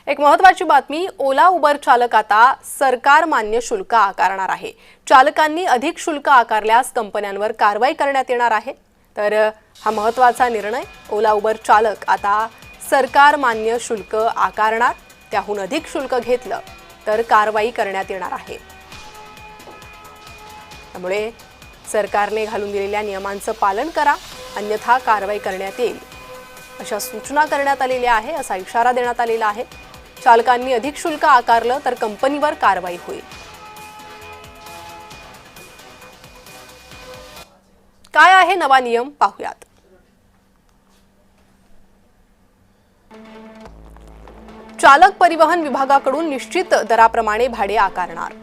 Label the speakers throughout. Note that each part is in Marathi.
Speaker 1: एक महत्त्वाची बातमी, ओला उबर चालक आता सरकार मान्य शुल्क आकारणार आहे। चालकांनी अधिक शुल्क आकारल्यास कंपन्यांवर कारवाई करण्यात येणार आहे। तर हा महत्त्वाचा निर्णय, ओला उबर चालक आता सरकार मान्य शुल्क आकारणार, त्याहून अधिक शुल्क घेतलं तर कारवाई करण्यात येणार आहे। त्यामुळे सरकारने घालून दिलेल्या नियमांचं पालन करा, अन्यथा कारवाई करण्यात येईल अशा सूचना करण्यात आलेल्या आहे, असा इशारा देण्यात आलेला आहे। चालकांनी अधिक शुल्क आकारलं तर कंपनीवर कारवाई होईल। काय आहे नवा नियम पाहूयात। चालक परिवहन विभागाकडून निश्चित दराप्रमाणे भाडे आकारणार।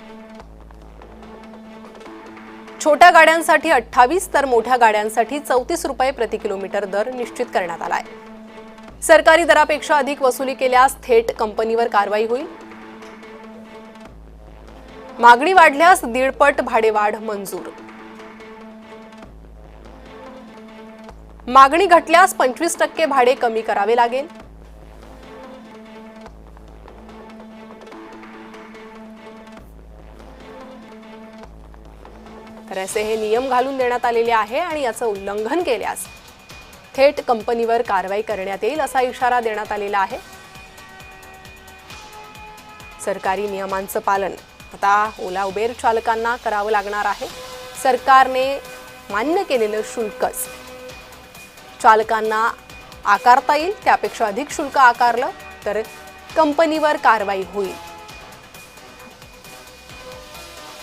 Speaker 1: छोट्या गाड्यांसाठी 28 तर मोठ्या गाड्यांसाठी 34 रुपये प्रति किलोमीटर दर निश्चित करण्यात आलाय। सरकारी दरापेक्षा अधिक वसुली केल्यास थेट कंपनीवर कारवाई होईल। मागणी वाढल्यास 1.5 पट भाडेवाढ मंजूर। मागणी घटल्यास 25% भाडे कमी करावे लागेल। तर असे हे नियम घालून देण्यात आलेले आहे आणि याचं उल्लंघन केल्यास थेट कंपनीवर कारवाई करण्यात येईल असा इशारा देण्यात आलेला आहे। सरकारी नियमांचं पालन आता ओला उबेर चालकांना करावं लागणार आहे। सरकारने मान्य केलेलं शुल्कच चालकांना आकारता येईल, त्यापेक्षा अधिक शुल्क आकारलं तर कंपनीवर कारवाई होईल।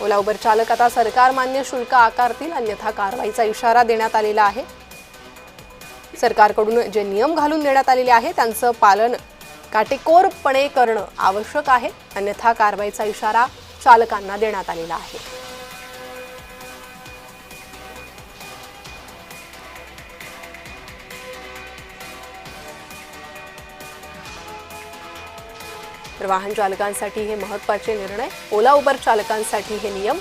Speaker 1: ओला उबर चालक आता सरकार मान्य शुल्क आकारतील, अन्यथा कारवाईचा इशारा देण्यात आलेला आहे। सरकारकडून जे नियम घालून देण्यात आलेले आहे त्यांचं पालन काटेकोरपणे करणं आवश्यक आहे, अन्यथा कारवाईचा इशारा चालकांना देण्यात आलेला आहे। तर वाहन चालकांसाठी हे महत्त्वाचे निर्णय, ओला उबर चालकांसाठी हे नियम